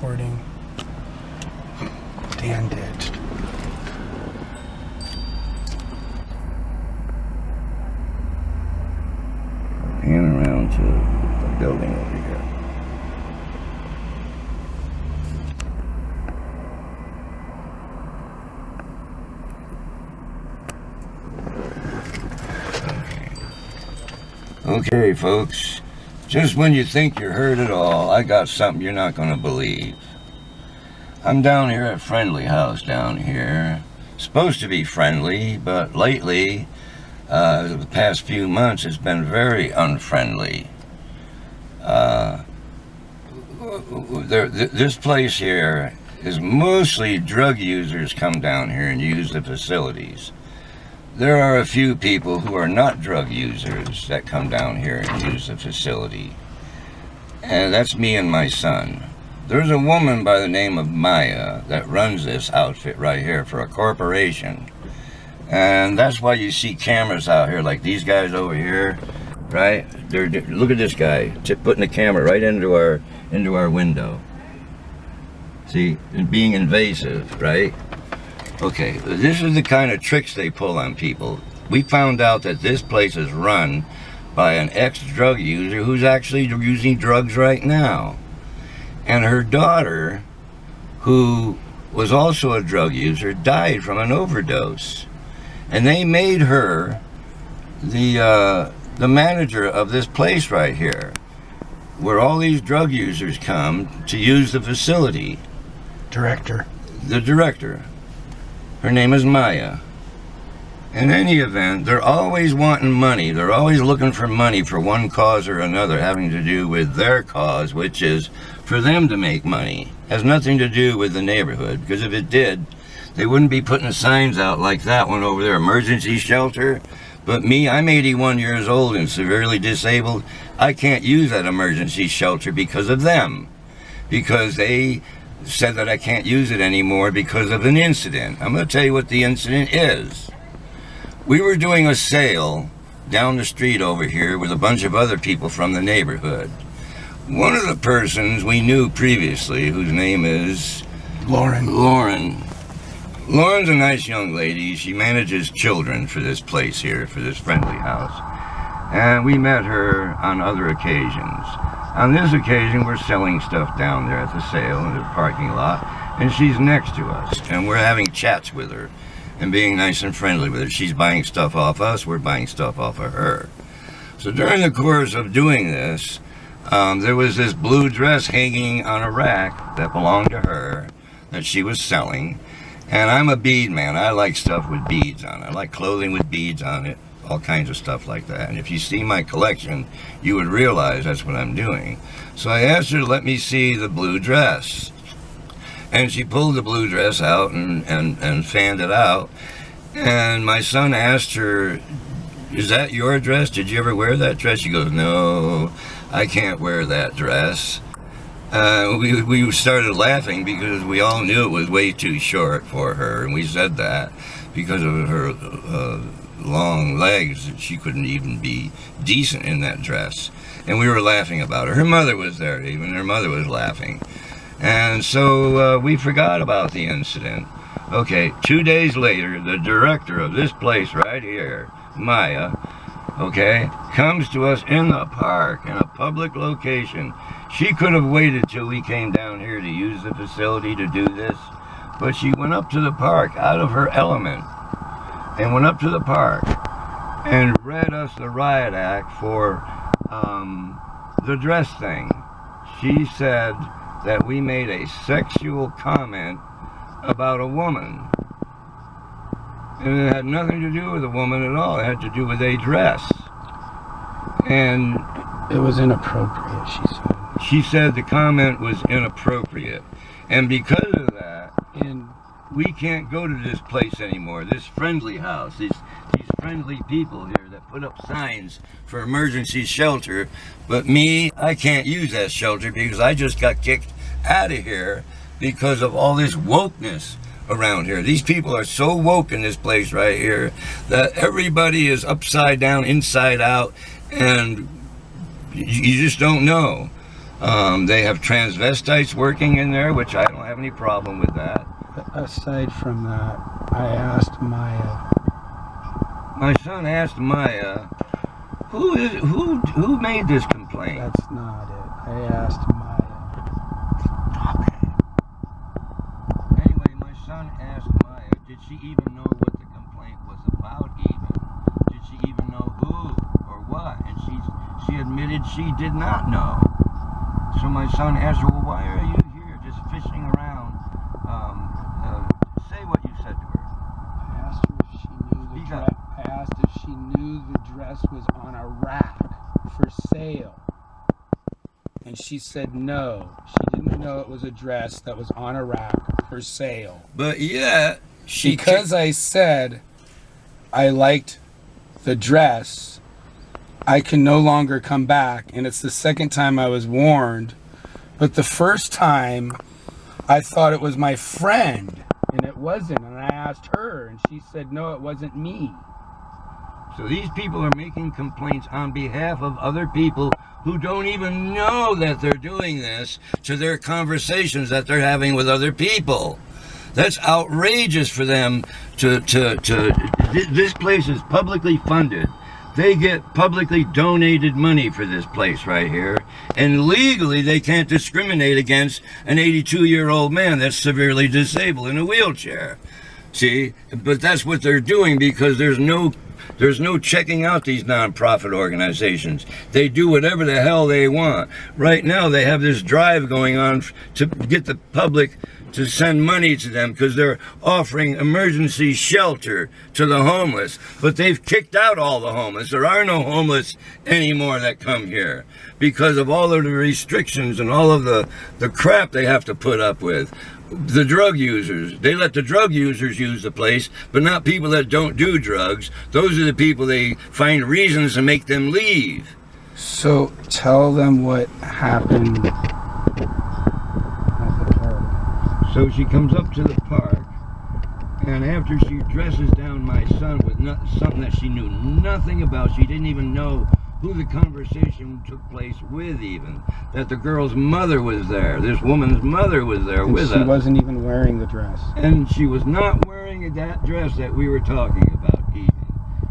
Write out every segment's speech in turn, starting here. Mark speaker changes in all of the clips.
Speaker 1: recording. Dan did.
Speaker 2: Pan around to the building over here. Okay, folks, just when you think you're heard it all, I got something you're not going to believe. I'm down here at Friendly House down here. Supposed to be friendly, but lately, the past few months, it's been very unfriendly. This place here is mostly drug users come down here and use the facilities. There are a few people who are not drug users that come down here and use the facility. And that's me and my son. There's a woman by the name of Maya that runs this outfit right here for a corporation. And that's why you see cameras out here like these guys over here, right? Look at this guy putting the camera right into our window. See, and being invasive, right? Okay, this is the kind of tricks they pull on people. We found out that this place is run by an ex-drug user who's actually using drugs right now. And her daughter, who was also a drug user, died from an overdose. And they made her the manager of this place right here, where all these drug users come to use the facility.
Speaker 1: Director.
Speaker 2: The director. Her name is Maya. In any event, they're always wanting money. They're always looking for money for one cause or another having to do with their cause, which is for them to make money. Has nothing to do with the neighborhood, because if it did, they wouldn't be putting signs out like that one over there, emergency shelter. But me, I'm 81 years old and severely disabled. I can't use that emergency shelter because of them. Because they said that I can't use it anymore because of an incident. I'm going to tell you what the incident is. We were doing a sale down the street over here with a bunch of other people from the neighborhood. One of the persons we knew previously, whose name is
Speaker 1: Lauren.
Speaker 2: Lauren's a nice young lady. She manages children for this place here, for this Friendly House. And we met her on other occasions. On this occasion, we're selling stuff down there at the sale in the parking lot, and she's next to us, and we're having chats with her and being nice and friendly with her. She's buying stuff off us, we're buying stuff off of her. So during the course of doing this, there was this blue dress hanging on a rack that belonged to her that she was selling. And I'm a bead man. I like stuff with beads on it. I like clothing with beads on it, all kinds of stuff like that. And if you see my collection, you would realize that's what I'm doing. So I asked her to let me see the blue dress. And she pulled the blue dress out and fanned it out. And my son asked her, "Is that your dress? Did you ever wear that dress?" She goes, "No, I can't wear that dress." We started laughing because we all knew it was way too short for her, and we said that because of her long legs, she couldn't even be decent in that dress. And we were laughing about her. Her mother was there even. Her mother was laughing. And so we forgot about the incident. Okay, 2 days later, the director of this place right here, Maya, okay, comes to us in the park, in a public location. She could have waited till we came down here to use the facility to do this, but she went up to the park out of her element and went up to the park and read us the riot act for the dress thing. She said that we made a sexual comment about a woman. And it had nothing to do with a woman at all. It had to do with a dress. And
Speaker 1: It was inappropriate, she said.
Speaker 2: she said the comment was inappropriate. And because of that,
Speaker 1: And
Speaker 2: we can't go to this place anymore, this Friendly House, these friendly people here that put up signs for emergency shelter. But me, I can't use that shelter because I just got kicked out of here because of all this wokeness around here. These people are so woke in this place right here that everybody is upside down, inside out, and you just don't know. They have transvestites working in there, which I don't have any problem with that.
Speaker 1: Aside from that, I asked Maya.
Speaker 2: My son asked Maya, who made this complaint?
Speaker 1: That's not it. I asked Maya.
Speaker 2: Anyway, my son asked Maya, did she even know what the complaint was about even? Did she even know who or what? And she admitted she did not know. So my son asked her, well, why are you here just fishing around? Say what you said to her.
Speaker 1: I asked her if she knew the
Speaker 2: Speak
Speaker 1: dress.
Speaker 2: up.
Speaker 1: I asked if she knew the dress was on a rack for sale. And she said no. She didn't know it was a dress that was on a rack for sale.
Speaker 2: But yeah,
Speaker 1: Because I said I liked the dress, I can no longer come back. And it's the second time I was warned. But the first time, I thought it was my friend, and it wasn't. And I asked her, and she said, no, it wasn't me.
Speaker 2: So these people are making complaints on behalf of other people who don't even know that they're doing this to their conversations that they're having with other people. That's outrageous for them this place is publicly funded. They get publicly donated money for this place right here. And legally, they can't discriminate against an 82-year-old man that's severely disabled in a wheelchair. See? But that's what they're doing because there's no checking out these nonprofit organizations. They do whatever the hell they want. Right now, they have this drive going on to get the public to send money to them because they're offering emergency shelter to the homeless. But they've kicked out all the homeless. There are no homeless anymore that come here because of all of the restrictions and all of the crap they have to put up with. The drug users, they let the drug users use the place, but not people that don't do drugs. Those are the people they find reasons to make them leave.
Speaker 1: So tell them what happened at the park.
Speaker 2: So she comes up to the park, and after she dresses down my son with something that she knew nothing about, she didn't even know who the conversation took place with even, that the girl's mother was there, this woman's mother was there
Speaker 1: And
Speaker 2: with
Speaker 1: she
Speaker 2: us.
Speaker 1: wasn't even wearing the dress.
Speaker 2: And she was not wearing that dress that we were talking about even.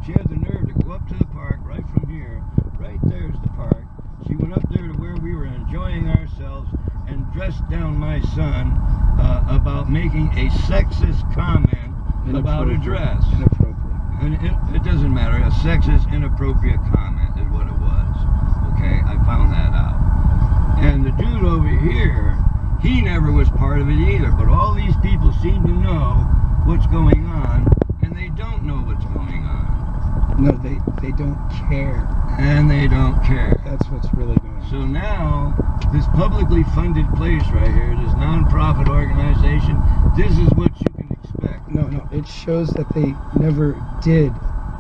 Speaker 2: She had the nerve to go up to the park right from here, right there's the park. She went up there to where we were enjoying ourselves and dressed down my son about making a sexist comment about a dress.
Speaker 1: Inappropriate.
Speaker 2: And it doesn't matter, a sexist, inappropriate comment is what it was. Okay, I found that out. And the dude over here, he never was part of it either, but all these people seem to know what's going on, and they don't know what's going on.
Speaker 1: No, they don't care.
Speaker 2: And they don't care.
Speaker 1: That's what's really going on.
Speaker 2: So now, this publicly funded place right here, this non-profit organization, this is what you can expect.
Speaker 1: No, it shows that they never did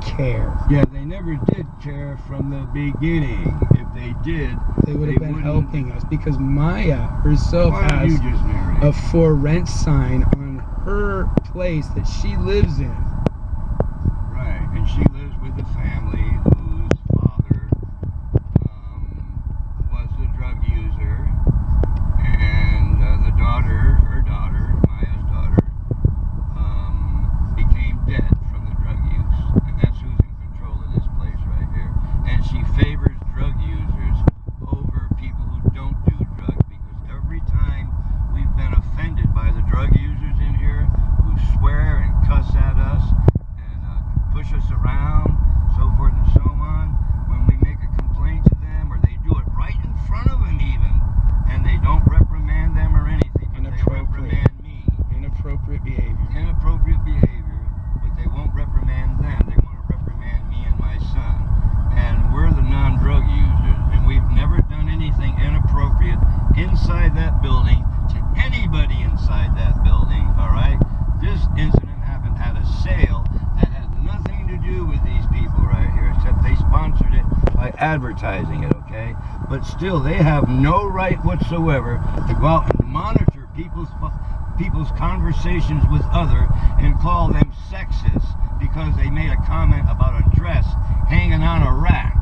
Speaker 1: care.
Speaker 2: Yeah, they never did care from the beginning. If they did,
Speaker 1: They would have been
Speaker 2: wouldn't-
Speaker 1: helping us because Maya herself
Speaker 2: Why don't you
Speaker 1: has
Speaker 2: just narrate?
Speaker 1: a for rent sign on her place that she lives in.
Speaker 2: Right, and she lives with a family whose father was a drug user, and the daughter, her daughter, Maya's daughter, became dead from the drug use, and that's who's in control of this place right here. And she favors drug users over people who don't do drugs, because every time we've been offended by the drug users in here, who swear and cuss at us, push us around, so forth and so on, when we make a complaint to them, or they do it right in front of them even, and they don't reprimand them or anything, but they reprimand me.
Speaker 1: Inappropriate behavior.
Speaker 2: Inappropriate behavior, but they won't reprimand them. They want to reprimand me and my son. And we're the non-drug users, and we've never done anything inappropriate inside that building to anybody inside that building, all right? This incident happened at a sale that had nothing to do with these people right here, except they sponsored it by advertising it, okay? But still, they have no right whatsoever to go out and monitor people's conversations with other and call them sexist because they made a comment about a dress hanging on a rack.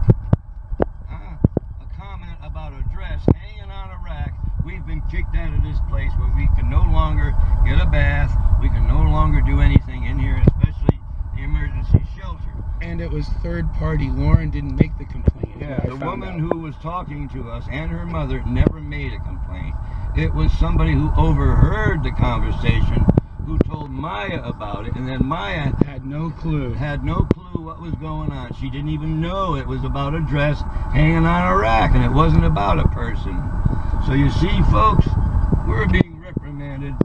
Speaker 2: A comment about a dress dress hanging on a rack. We've been kicked out of this place where we can no longer get a bath. We can no longer do anything in here, especially the emergency shelter.
Speaker 1: And it was third party. Lauren didn't make the complaint.
Speaker 2: Yeah, the woman who was talking to us and her mother never made a complaint. It was somebody who overheard the conversation who told Maya about it, and then Maya
Speaker 1: had no clue.
Speaker 2: Had no clue what was going on. She didn't even know it was about a dress hanging on a rack, and it wasn't about a person. So you see, folks, we're being reprimanded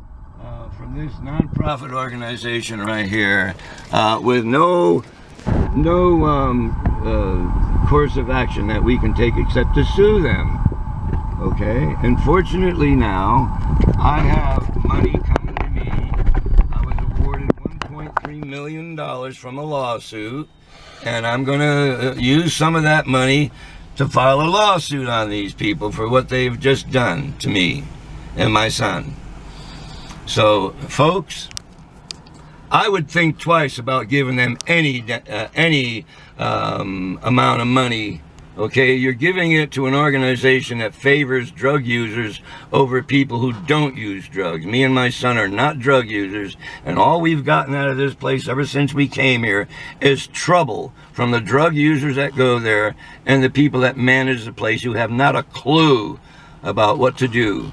Speaker 2: from this nonprofit organization right here with no course of action that we can take except to sue them. Okay? Unfortunately now, I have money coming to me. I was awarded $1.3 million from a lawsuit, and I'm going to use some of that money to file a lawsuit on these people for what they've just done to me and my son. So, folks, I would think twice about giving them any amount of money. Okay, you're giving it to an organization that favors drug users over people who don't use drugs. Me and my son are not drug users, and all we've gotten out of this place ever since we came here is trouble from the drug users that go there and the people that manage the place who have not a clue about what to do.